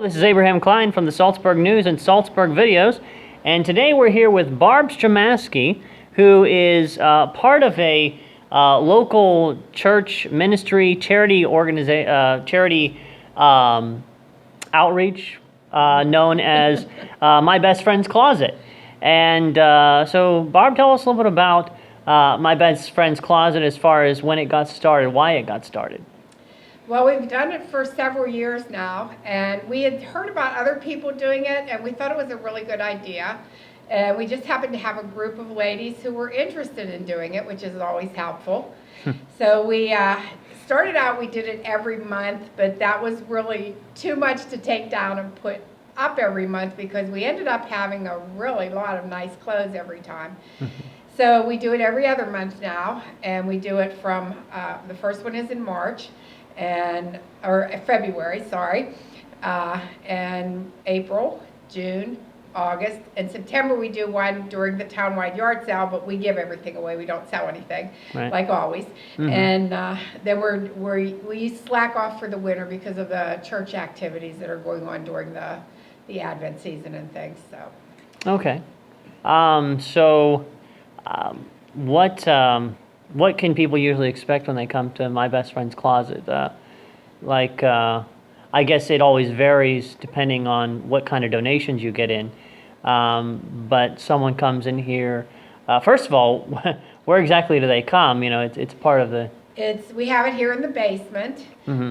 This is Abraham Klein from the Saltsburg News and Saltsburg Videos, and today we're here with Barb Stramaski, who is part of a local church ministry charity outreach known as My Best Friend's Closet. And so Barb, tell us a little bit about My Best Friend's Closet as far as when it got started, why it got started. Well, we've done it for several years now, and we had heard about other people doing it, and we thought it was a really good idea. And we just happened to have a group of ladies who were interested in doing it, which is always helpful. So we started out, we did it every month, but that was really too much to take down and put up every month because we ended up having a really lot of nice clothes every time. So we do it every other month now, and we do it from, the first one is in March, or February, sorry, and April, June, August, and September we do one during the townwide yard sale, but we give everything away. We don't sell anything, like always. And then we slack off for the winter because of the church activities that are going on during the Advent season and things. So. Okay. What can people usually expect when they come to My Best Friend's Closet? I guess it always varies depending on what kind of donations you get in. But someone comes in here. First of all, where exactly do they come? You know, it's part of the. We have it here in the basement.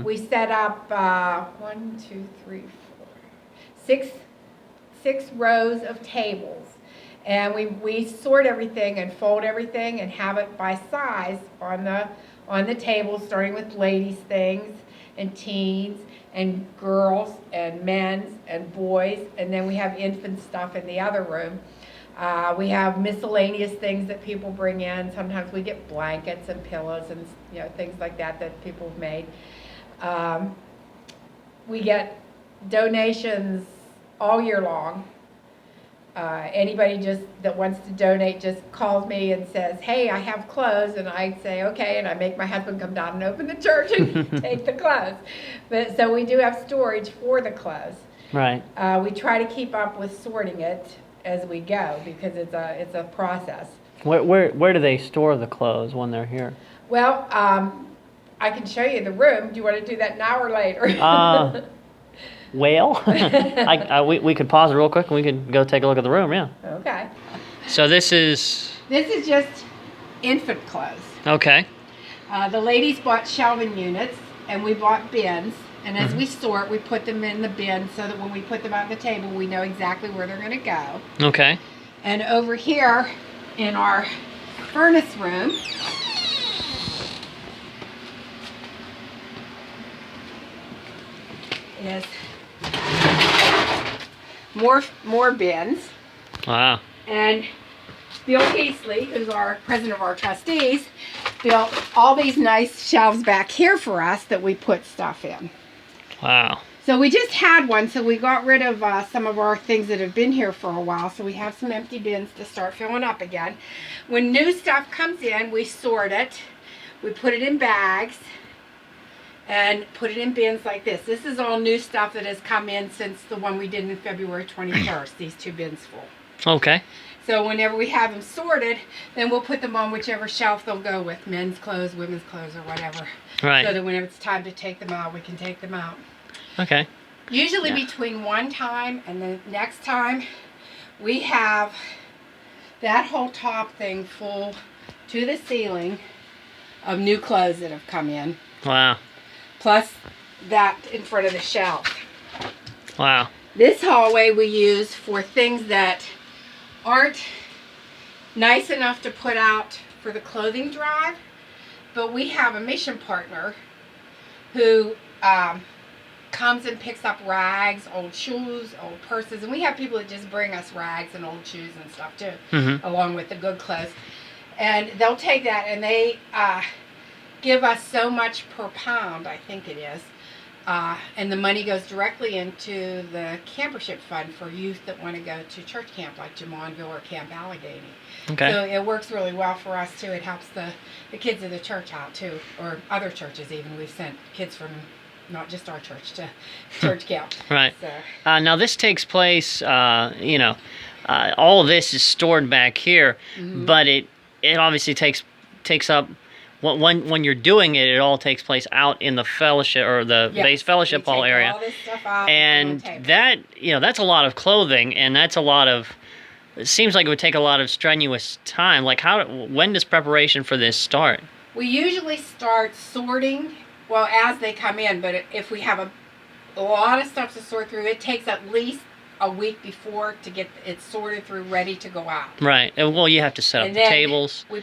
We set up 6 rows of tables. And we sort everything and fold everything and have it by size on the table, starting with ladies' things and teens and girls and men's and boys, and then we have infant stuff in the other room. We have miscellaneous things that people bring in. Sometimes we get blankets and pillows and things like that people have made. We get donations all year long. Anybody that wants to donate just calls me and says, hey, I have clothes, and I say, okay, and I make my husband come down and open the church and take the clothes. So we do have storage for the clothes. Right. We try to keep up with sorting it as we go because it's a process. Where do they store the clothes when they're here? Well, I can show you the room. Do you want to do that now or later? Well, we could pause it real quick and we could go take a look at the room, yeah. Okay. So this is just infant clothes. Okay. The ladies bought shelving units and we bought bins. And as we sort, we put them in the bin so that when we put them on the table, we know exactly where they're going to go. Okay. And over here in our furnace room, is more bins. Wow. And Bill Heasley, who's our president of our trustees, built all these nice shelves back here for us that we put stuff in. Wow. So we just had one, so we got rid of some of our things that have been here for a while, so we have some empty bins to start filling up again. When new stuff comes in, we sort it, we put it in bags, and put it in bins like this. This is all new stuff that has come in since the one we did on February 21st, these 2 bins full. Okay. So whenever we have them sorted, then we'll put them on whichever shelf they'll go with, men's clothes, women's clothes, or whatever. Right. So that whenever it's time to take them out, we can take them out. Okay. Usually between one time and the next time, we have that whole top thing full to the ceiling of new clothes that have come in. Wow. Plus that in front of the shelf. Wow. This hallway we use for things that aren't nice enough to put out for the clothing drive, but we have a mission partner who comes and picks up rags, old shoes, old purses, and we have people that just bring us rags and old shoes and stuff too, along with the good clothes. And they'll take that and they give us so much per pound, I think it is, and the money goes directly into the campership fund for youth that want to go to church camp like Jamonville or Camp Allegheny. Okay. So it works really well for us too. It helps the kids of the church out too, or other churches even. We've sent kids from not just our church, to church camp. Right. So. Now this takes place, all of this is stored back here, but it obviously takes up when you're doing it. It all takes place out in the fellowship or the Yes, base fellowship we hall take area, all this stuff out and put it on tables. that that's a lot of clothing, and that's a lot of. It seems like it would take a lot of strenuous time. Like when does preparation for this start? We usually start sorting, well, as they come in, but if we have a lot of stuff to sort through, it takes at least a week before to get it sorted through, ready to go out. Right. Well, you have to set up And the then tables. we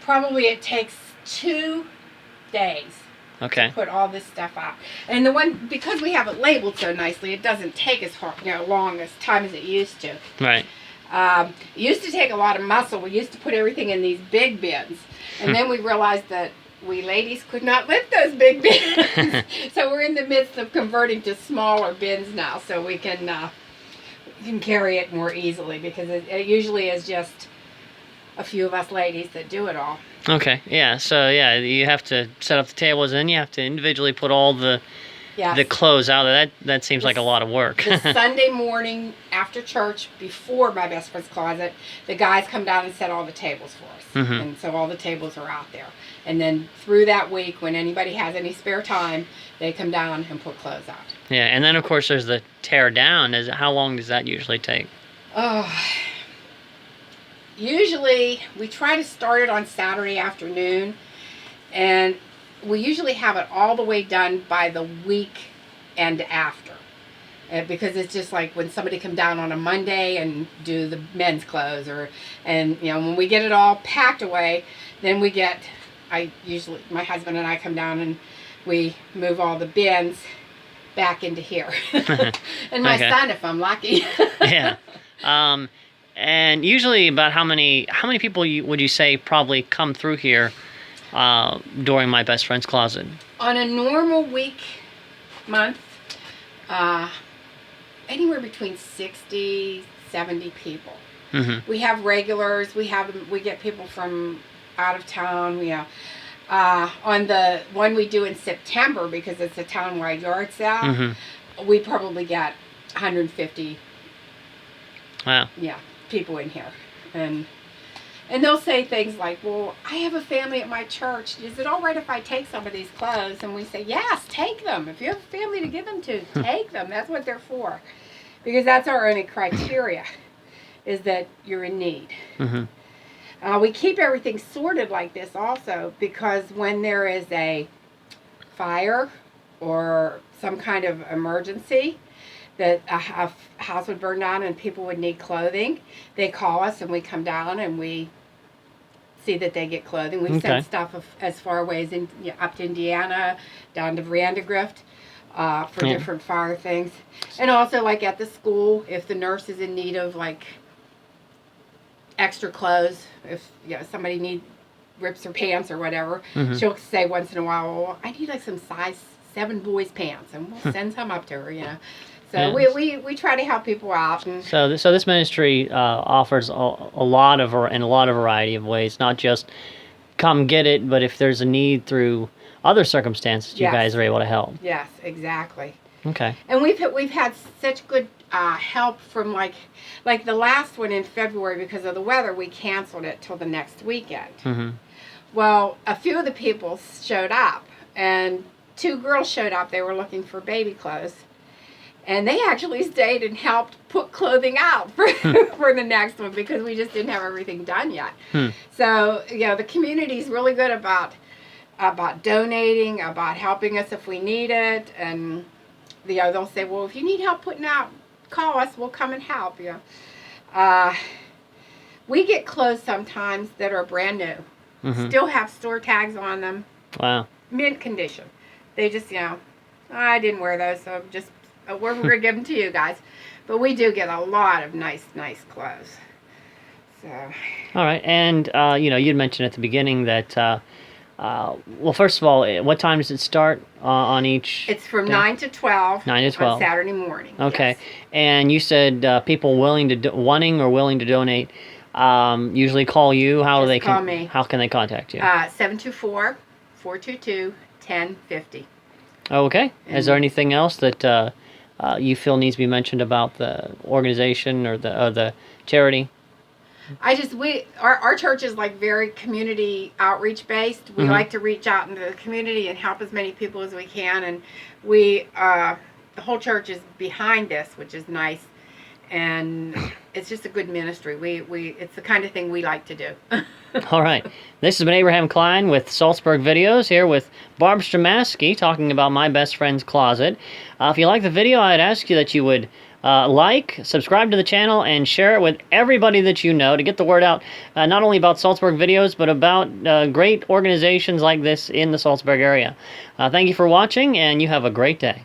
probably it takes 2 days Okay. to put all this stuff out. And because we have it labeled so nicely, it doesn't take as long as time as it used to. Right. It used to take a lot of muscle. We used to put everything in these big bins. And then we realized that we ladies could not lift those big bins. So we're in the midst of converting to smaller bins now, so we can carry it more easily, because it usually is just a few of us ladies that do it all. Okay. Yeah. So yeah, you have to set up the tables, and then you have to individually put all the clothes out. That seems like a lot of work. The Sunday morning after church, before my best friend's closet, the guys come down and set all the tables for us. And so all the tables are out there. And then through that week, when anybody has any spare time, they come down and put clothes out. Yeah, and then of course there's the tear down. How long does that usually take? Usually we try to start it on Saturday afternoon, and we usually have it all the way done by the weekend after. Because it's just like when somebody come down on a Monday and do the men's clothes, when we get it all packed away, then my husband and I come down and we move all the bins back into here. And my son, if I'm lucky. Yeah. And usually about how many people would you say probably come through here during my best friend's closet? On a normal month, anywhere between 60, 70 people. We have regulars. We get people from out of town. On the one we do in September, because it's a town-wide yard sale, we probably get 150. Wow. Yeah, people in here, and they'll say things like, "Well, I have a family at my church. Is it all right if I take some of these clothes?" And we say, "Yes, take them. If you have a family to give them to, take them. That's what they're for, because that's our only criteria, is that you're in need." We keep everything sorted like this also, because when there is a fire or some kind of emergency, that a house would burn down and people would need clothing, they call us and we come down and we see that they get clothing. We send stuff as far away as up to Indiana, down to Verandegrift, for different fire things. And also, like at the school, if the nurse is in need of like extra clothes, if somebody rips her pants or whatever, she'll say once in a while, "Well, I need like some size 7 boys pants," and we'll send some up to her, So we try to help people out. And so this ministry offers a lot of variety of ways, not just come get it, but if there's a need through other circumstances, you guys are able to help. Yes, exactly. Okay. And we've had such good help from like the last one in February. Because of the weather, we canceled it till the next weekend. Well, a few of the people showed up, and 2 girls showed up. They were looking for baby clothes. And they actually stayed and helped put clothing out for the next one, because we just didn't have everything done yet. So, the community's really good about donating, about helping us if we need it. And, they'll say, "Well, if you need help putting out, call us. We'll come and help you." We get clothes sometimes that are brand new. Still have store tags on them. Wow. Mint condition. They just, I didn't wear those, so we're going to give them to you guys. But we do get a lot of nice clothes. So. All right. And, you'd mentioned at the beginning that, well, first of all, what time does it start on each? It's from 9 to 12. 9 to 12. On Saturday morning. Okay. Yes. And you said people wanting or willing to donate usually call you. How do they call me. How can they contact you? 724-422-1050. Okay. Is there anything else that you feel needs to be mentioned about the organization or the charity? Our church is like very community outreach based. We like to reach out into the community and help as many people as we can, and the whole church is behind this, which is nice, and it's just a good ministry. It's the kind of thing we like to do. All right. This has been Abraham Klein with Saltsburg Videos, here with Barb Stramaski talking about My Best Friend's Closet. If you like the video, I'd ask you that you would subscribe to the channel, and share it with everybody that you know to get the word out, not only about Saltsburg Videos, but about great organizations like this in the Saltsburg area. Thank you for watching, and you have a great day.